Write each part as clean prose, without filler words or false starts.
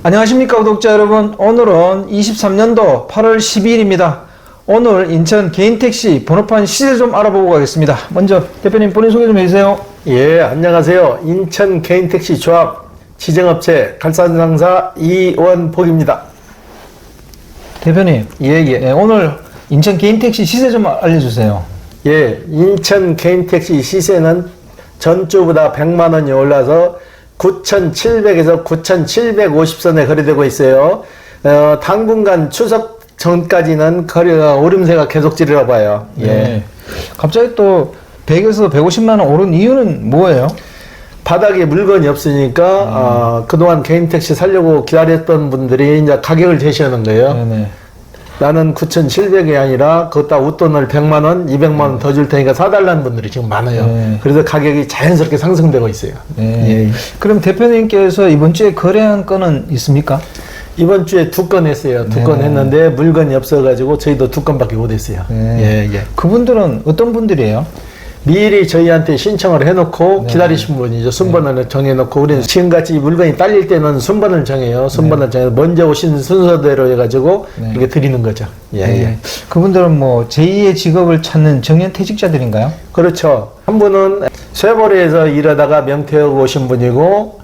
안녕하십니까 구독자 여러분. 오늘은 23년도 8월 12일입니다. 오늘 인천 개인택시 번호판 시세 좀 알아보고 가겠습니다. 먼저 대표님 본인 소개 좀 해주세요. 예, 안녕하세요. 인천 개인택시 조합 지정업체 갈산상사 이원복입니다. 대표님, 예. 네, 오늘 인천 개인택시 시세 좀 알려주세요. 예, 인천 개인택시 시세는 전주보다 100만 원이 올라서 9,700에서 9,750선에 거래되고 있어요. 당분간 추석 전까지는 거래가 오름세가 계속지리라고 봐요. 예. 네. 갑자기 또 100에서 150만 원 오른 이유는 뭐예요? 바닥에 물건이 없으니까 그동안 개인택시 살려고 기다렸던 분들이 이제 가격을 제시하는 거예요. 네네. 나는 9,700이 아니라 거기다 웃돈을 100만 원, 200만 원 더 줄 테니까 사달라는 분들이 지금 많아요. 네. 그래서 가격이 자연스럽게 상승되고 있어요. 네. 예. 그럼 대표님께서 이번 주에 거래한 건은 있습니까? 이번 주에 2건 했어요. 2건 네. 했는데 물건이 없어가지고 저희도 2건밖에 못했어요. 네. 예. 그분들은 어떤 분들이에요? 미리 저희한테 신청을 해놓고 네. 기다리신 분이죠. 순번을 정해놓고 우리는 지금같이 물건이 딸릴 때는 순번을 정해요. 순번을 정해서 먼저 오신 순서대로 해가지고 네. 이렇게 드리는 거죠. 예. 네. 그분들은 뭐 제2의 직업을 찾는 정년퇴직자들인가요? 그렇죠. 한 분은 쇠보리에서 일하다가 명퇴하고 오신 분이고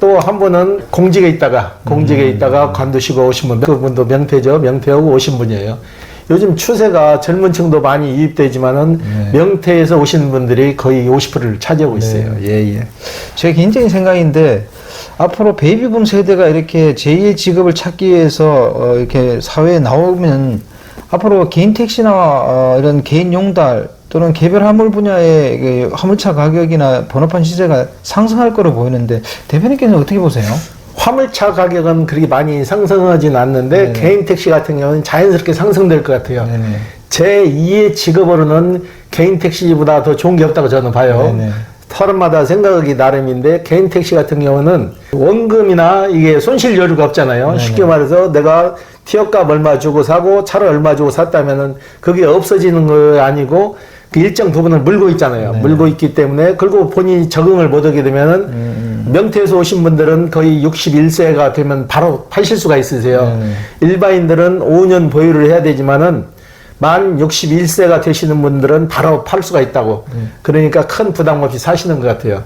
또 한 분은 공직에 있다가 관두시고 오신 분, 그분도 명퇴죠. 명퇴하고 오신 분이에요. 요즘 추세가 젊은 층도 많이 유입되지만은 명퇴에서 오시는 분들이 거의 50%를 차지하고 있어요. 예. 제 개인적인 생각인데 앞으로 베이비붐 세대가 이렇게 제2의 직업을 찾기 위해서 이렇게 사회에 나오면 앞으로 개인 택시나 이런 개인 용달 또는 개별 화물 분야의 그 화물차 가격이나 번호판 시세가 상승할 거로 보이는데 대표님께서는 어떻게 보세요? 화물차 가격은 그렇게 많이 상승하진 않는데 개인 택시 같은 경우는 자연스럽게 상승될 것 같아요. 네네. 제 2의 직업으로는 개인 택시보다 더 좋은 게 없다고 저는 봐요. 네네. 사람마다 생각이 나름인데 개인 택시 같은 경우는 원금이나 이게 손실 여유가 없잖아요. 네네. 쉽게 말해서 내가 티어값 얼마 주고 사고 차를 얼마 주고 샀다면은 그게 없어지는 거 아니고 그 일정 부분을 물고 있잖아요. 네네. 물고 있기 때문에 그리고 본인이 적응을 못 하게 되면은 명퇴에서 오신 분들은 거의 61세가 되면 바로 파실 수가 있으세요. 일반인들은 5년 보유를 해야 되지만은 만 61세가 되시는 분들은 바로 팔 수가 있다고. 그러니까 큰 부담 없이 사시는 것 같아요.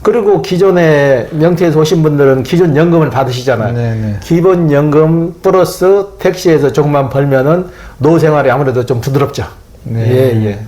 그리고 기존에 명퇴에서 오신 분들은 기존 연금을 받으시잖아요. 네네. 기본 연금 플러스 택시에서 조금만 벌면은 노후 생활이 아무래도 좀 부드럽죠. 네. 예.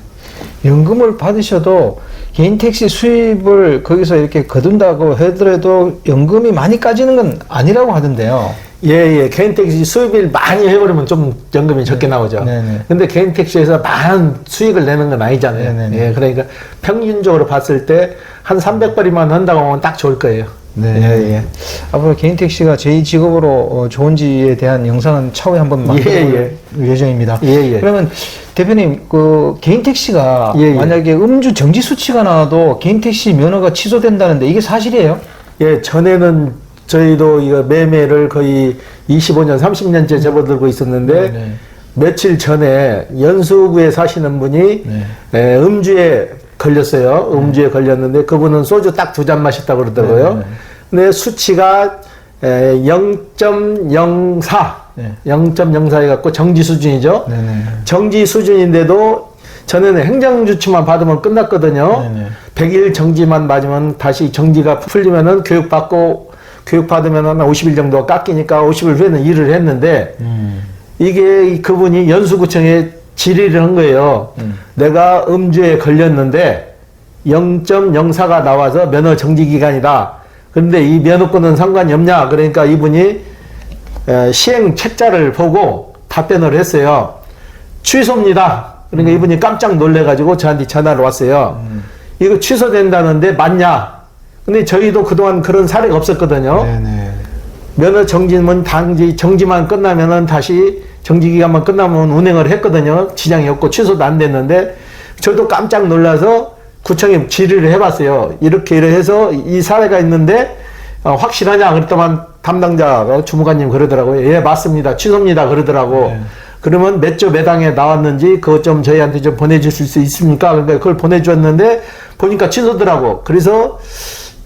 연금을 받으셔도 개인 택시 수입을 거기서 이렇게 거둔다고 하더라도 연금이 많이 까지는 건 아니라고 하던데요. 예. 개인 택시 수입을 많이 해버리면 좀 연금이 적게 나오죠. 네네. 근데 개인 택시에서 많은 수익을 내는 건 아니잖아요. 네네네. 예, 그러니까 평균적으로 봤을 때 한 300벌이만 한다고 하면 딱 좋을 거예요. 네. 예. 앞으로 개인 택시가 제2직업으로 좋은지에 대한 영상은 차후에 한번 만들어볼 예정입니다. 예. 그러면 대표님, 그 개인 택시가 예. 만약에 음주 정지 수치가 나와도 개인 택시 면허가 취소된다는데 이게 사실이에요? 예, 전에는 저희도 이거 매매를 거의 25년, 30년째 접어들고 있었는데 네네. 며칠 전에 연수구에 사시는 분이 음주에 걸렸어요. 음주에 걸렸는데 그분은 소주 딱 2잔 마셨다고 그러더라고요. 근데 수치가 0.04 0.04 해갖고 정지 수준이죠. 네네. 정지 수준인데도 전에는 행정조치만 받으면 끝났거든요. 100일 정지만 맞으면 다시 정지가 풀리면은 교육받으면 한 50일 정도 깎이니까 50일 후에는 일을 했는데 이게 그분이 연수구청에 질의를 한 거예요. 내가 음주에 걸렸는데 0.04가 나와서 면허 정지 기간이다. 그런데 이 면허권은 상관이 없냐? 그러니까 이분이 시행 책자를 보고 답변을 했어요. 취소입니다. 그러니까 이분이 깜짝 놀래가지고 저한테 전화를 왔어요. 이거 취소된다는데 맞냐? 근데 저희도 그동안 그런 사례가 없었거든요. 네네. 면허 정지는 정지만 끝나면은 다시 정지기간만 끝나면 운행을 했거든요. 지장이 없고 취소도 안 됐는데 저도 깜짝 놀라서 구청에 질의를 해봤어요. 이렇게 해서 이 사례가 있는데 확실하냐 그랬더만 담당자 주무관님 그러더라고요. 예, 맞습니다. 취소입니다. 그러더라고. 그러면 몇 조 몇 항에 나왔는지 그것 좀 저희한테 좀 보내주실 수 있습니까? 그러니까 그걸 보내줬는데 보니까 취소더라고. 그래서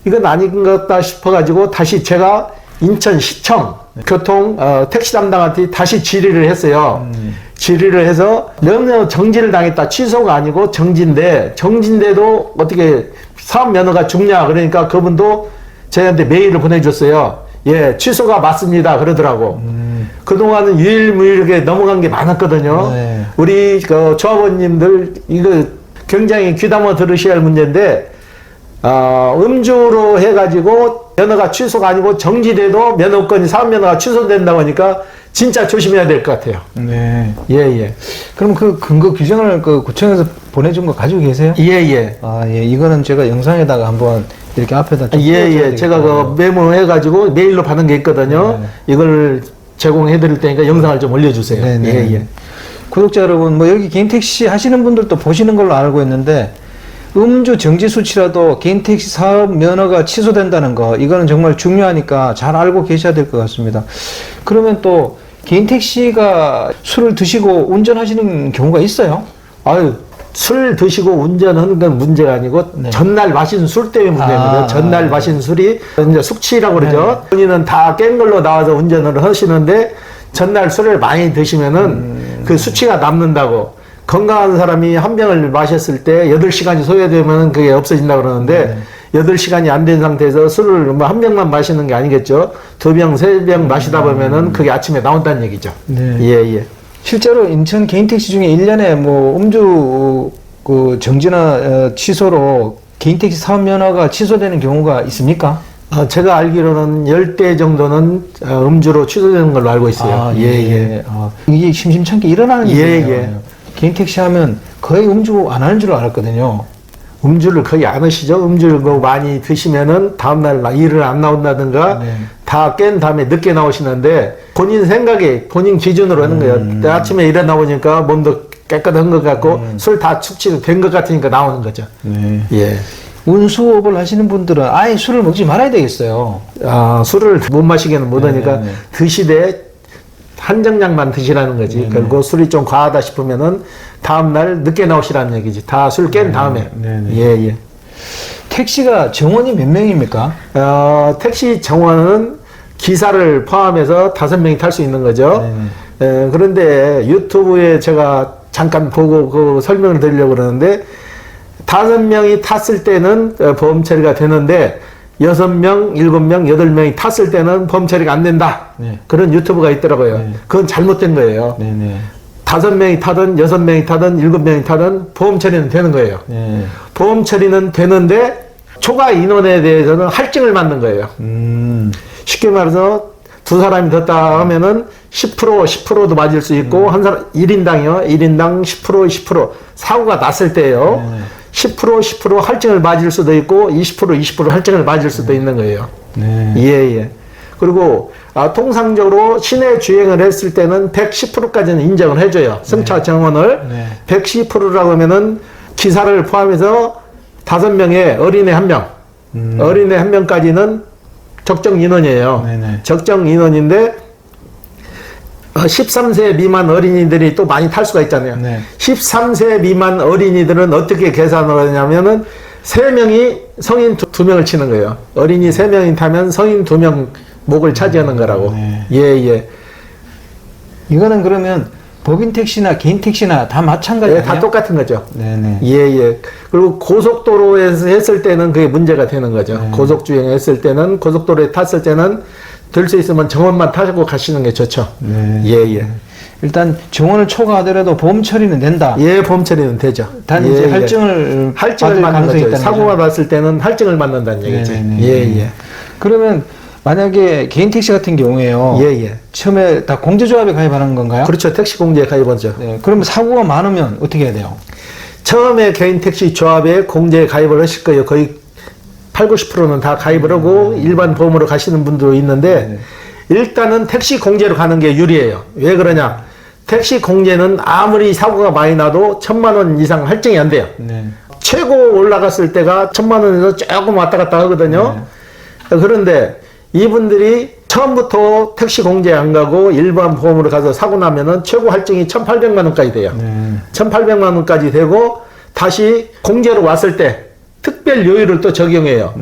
이건 아닌 것 같다 싶어가지고 다시 제가 인천시청 교통 택시 담당한테 다시 질의를 했어요. 질의를 해서 너무 정지를 당했다. 취소가 아니고 정지인데도 어떻게 사업 면허가 죽냐. 그러니까 그분도 저희한테 메일을 보내줬어요. 예, 취소가 맞습니다. 그러더라고. 그동안은 유일무이하게 넘어간 게 많았거든요. 네. 우리 그 조합원님들 이거 굉장히 귀담아 들으셔야 할 문제인데 음주로 해가지고 면허가 취소가 아니고 정지돼도 면허권이 사업면허가 취소된다고 하니까 진짜 조심해야 될 것 같아요. 네. 예. 그럼 그 근거 규정을 그 구청에서 보내준 거 가지고 계세요? 예. 아, 예. 이거는 제가 영상에다가 한번 이렇게 앞에다 좀 예. 제가 그 메모해가지고 메일로 받은 게 있거든요. 네. 이걸 제공해 드릴 테니까 영상을 좀 올려주세요. 네네. 예. 구독자 여러분, 뭐 여기 개인 택시 하시는 분들도 보시는 걸로 알고 있는데, 음주 정지 수치라도 개인 택시 사업 면허가 취소된다는 거, 이거는 정말 중요하니까 잘 알고 계셔야 될 것 같습니다. 그러면 또 개인 택시가 술을 드시고 운전하시는 경우가 있어요? 아유, 술 드시고 운전하는 건 문제가 아니고 네. 전날 마신 술 때문에 문제입니다. 전날 마신 술이 이제 숙취라고 그러죠. 네. 본인은 다 깬 걸로 나와서 운전을 하시는데 전날 술을 많이 드시면은 그 수치가 남는다고. 건강한 사람이 한 병을 마셨을 때 8시간이 소요되면 그게 없어진다고 그러는데 8시간이 안 된 상태에서 술을 뭐 한 병만 마시는 게 아니겠죠. 2병, 3병 마시다 보면은 그게 아침에 나온다는 얘기죠. 네. 예. 실제로 인천 개인 택시 중에 1년에 뭐 음주 그 정지나 취소로 개인 택시 사업 면허가 취소되는 경우가 있습니까? 제가 알기로는 10대 정도는 음주로 취소되는 걸로 알고 있어요. 아, 예. 이게 심심찮게 일어나는 일이에요. 개인 택시 하면 거의 음주 안 하는 줄 알았거든요. 음주를 거의 안 하시죠? 음주를 많이 드시면은 다음날 일을 안 나온다든가 네. 다 깬 다음에 늦게 나오시는데 본인 생각에 본인 기준으로 하는 거예요. 아침에 일어나 보니까 몸도 깨끗한 것 같고 술 다 축치된 것 같으니까 나오는 거죠. 네. 예. 운수업을 하시는 분들은 아예 술을 먹지 말아야 되겠어요. 술을 못 마시게는 못 하니까 네. 드시되 한정량만 드시라는 거지. 그리고 술이 좀 과하다 싶으면은 다음날 늦게 나오시라는 얘기지. 다 술 깬 다음에. 예. 택시가 정원이 몇 명입니까? 택시 정원은 기사를 포함해서 5명이 탈 수 있는 거죠. 그런데 유튜브에 제가 잠깐 보고 그 설명을 드리려고 그러는데 5명이 탔을 때는 보험 처리가 되는데 6명, 7명, 8명이 탔을 때는 보험 처리가 안 된다. 네. 그런 유튜브가 있더라고요. 네. 그건 잘못된 거예요. 5명이 타든 6명이 타든 7명이 타든 보험 처리는 되는 거예요. 네. 보험 처리는 되는데 초과 인원에 대해서는 할증을 받는 거예요. 쉽게 말해서 두 사람이 뒀다 하면은 10%도 맞을 수 있고 한 사람 1인당이요. 1인당 10% 사고가 났을 때요. 10% 할증을 맞을 수도 있고 20% 할증을 맞을 수도 있는 거예요. 예. 그리고 통상적으로 시내 주행을 했을 때는 110%까지는 인정을 해줘요. 승차 정원을 110%라고 하면은 기사를 포함해서 5명에 어린애 1명, 어린애 1명까지는 적정 인원이에요. 적정 인원인데 13세 미만 어린이들이 또 많이 탈 수가 있잖아요. 13세 미만 어린이들은 어떻게 계산을 하냐면은 3명이 성인 2명을 치는 거예요. 어린이 3명이 타면 성인 2명 목을 차지하는 거라고. 예. 이거는 그러면 법인 택시나 개인 택시나 다 마찬가지 아니에요? 다 똑같은 거죠. 네네. 예. 그리고 고속도로에서 했을 때는 그게 문제가 되는 거죠. 고속주행 했을 때는, 고속도로에 탔을 때는 될 수 있으면 정원만 타고 가시는 게 좋죠. 예. 일단 정원을 초과하더라도 보험 처리는 된다. 예, 보험 처리는 되죠. 단 이제 할증을 받을 가능성이 있다는 사고가 났을 때는 할증을 받는다는 얘기죠. 예. 그러면 만약에 개인 택시 같은 경우에요. 예. 처음에 다 공제조합에 가입하는 건가요? 그렇죠. 택시 공제에 가입하죠. 네. 그러면 사고가 많으면 어떻게 해야 돼요? 처음에 개인 택시 조합에 공제에 가입을 하실 거예요. 거의 80~90%는 다 가입을 하고 일반 보험으로 가시는 분도 있는데 일단은 택시 공제로 가는 게 유리해요. 왜 그러냐? 택시 공제는 아무리 사고가 많이 나도 1,000만 원 이상 할증이 안 돼요. 최고 올라갔을 때가 1,000만 원에서 조금 왔다 갔다 하거든요. 그런데 이분들이 처음부터 택시 공제 안 가고 일반 보험으로 가서 사고 나면은 최고 할증이 1,800만 원까지 돼요. 1,800만 원까지 되고 다시 공제로 왔을 때 특별 요율을 또 적용해요.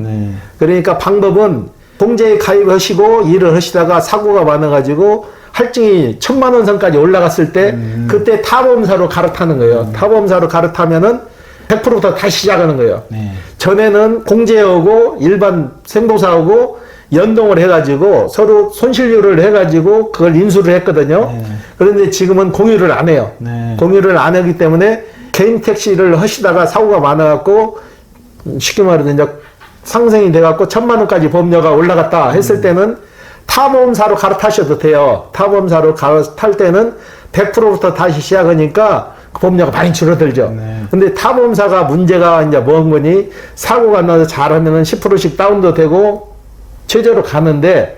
그러니까 방법은 공제에 가입하시고 일을 하시다가 사고가 많아가지고 할증이 1,000만 원 선까지 올라갔을 때 그때 타보험사로 갈아타는 거예요. 타보험사로 갈아타면은 100%부터 다시 시작하는 거예요. 네. 전에는 공제하고 일반 생보사하고 연동을 해가지고 서로 손실률을 해가지고 그걸 인수를 했거든요. 네. 그런데 지금은 공유를 안 해요. 네. 공유를 안 하기 때문에 개인 택시를 하시다가 사고가 많아갖고 쉽게 말해서 이제 상생이 돼갖고 1,000만 원까지 보험료가 올라갔다 했을 때는 타보험사로 갈아타셔도 돼요. 타보험사로 갈아탈 때는 100%부터 다시 시작하니까 보험료가 많이 줄어들죠. 네. 근데 타보험사가 문제가 이제 뭔 거니 사고가 나서 잘하면은 10%씩 다운도 되고 최저로 가는데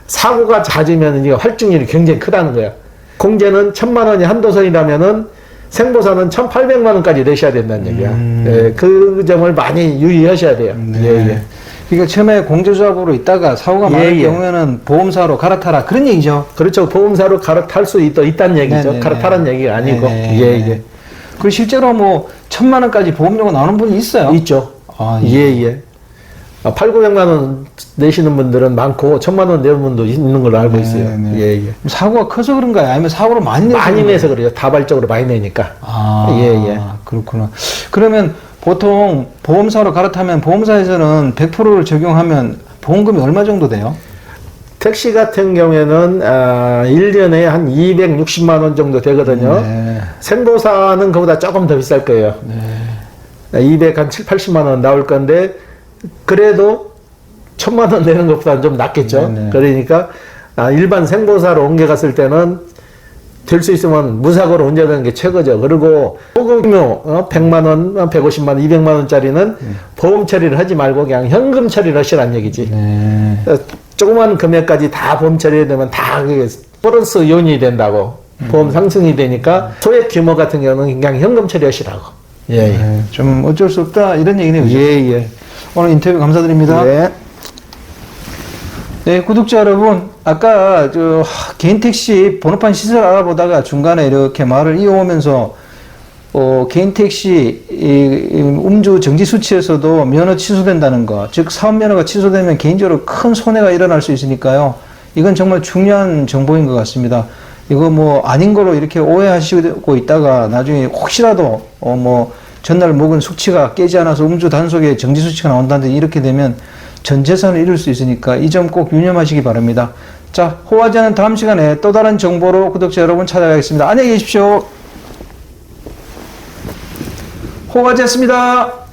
사고가 잦으면 이게 할증률이 굉장히 크다는 거야. 공제는 1,000만 원이 한도선이라면은 생보사는 1,800만 원까지 내셔야 된다는 얘기야. 예, 그 점을 많이 유의하셔야 돼요. 네. 예, 예. 그러니까 처음에 공제조합으로 있다가 사고가 예, 많을 예. 경우에는 보험사로 갈아타라 그런 얘기죠. 그렇죠. 보험사로 갈아탈 수 있다는 얘기죠. 네네네. 갈아타라는 얘기가 아니고. 네네. 예, 예. 그리고 실제로 뭐 1,000만 원까지 보험료가 나오는 분이 있어요. 있죠. 아, 예, 예. 8,900만 원 내시는 분들은 많고 1,000만 원 내는 분도 있는 걸로 알고 있어요. 네네. 예, 예. 사고가 커서 그런가요? 아니면 사고를 많이 내서 많이 그런가요? 내서 그래요. 다발적으로 많이 내니까. 아, 예, 예. 그렇구나. 그러면 보통 보험사로 갈아타면 보험사에서는 100%를 적용하면 보험금이 얼마 정도 돼요? 택시 같은 경우에는 1년에 한 260만 원 정도 되거든요. 네. 생보사는 그보다 조금 더 비쌀 거예요. 네. 270-80만 원 나올 건데 그래도 1,000만 원 내는 것보다는 좀 낫겠죠. 네네. 그러니까 일반 생보사로 옮겨갔을 때는 될 수 있으면 무사고로 운전하는 게 최고죠. 그리고 보험료 100만 원, 150만 원, 200만 원짜리는 보험 처리를 하지 말고 그냥 현금 처리를 하시라는 얘기지. 네. 조그만 금액까지 다 보험 처리해야 되면 다 그게 플러스 요인이 된다고. 보험 상승이 되니까 소액 규모 같은 경우는 그냥 현금 처리하시라고. 예, 예. 네, 좀 어쩔 수 없다 이런 얘기네요. 그죠? 예, 예. 오늘 인터뷰 감사드립니다. 예. 네, 구독자 여러분, 아까 개인 택시 번호판 시설 알아보다가 중간에 이렇게 말을 이어오면서 개인 택시 음주 정지 수치에서도 면허 취소된다는 거, 즉 사업 면허가 취소되면 개인적으로 큰 손해가 일어날 수 있으니까요. 이건 정말 중요한 정보인 것 같습니다. 이거 뭐 아닌 거로 이렇게 오해하시고 있다가 나중에 혹시라도 뭐 전날 먹은 숙취가 깨지 않아서 음주 단속에 정지 수치가 나온다는데 이렇게 되면 전 재산을 잃을 수 있으니까 이 점 꼭 유념하시기 바랍니다. 자, 호화제는 다음 시간에 또 다른 정보로 구독자 여러분 찾아가겠습니다. 안녕히 계십시오. 호화제였습니다.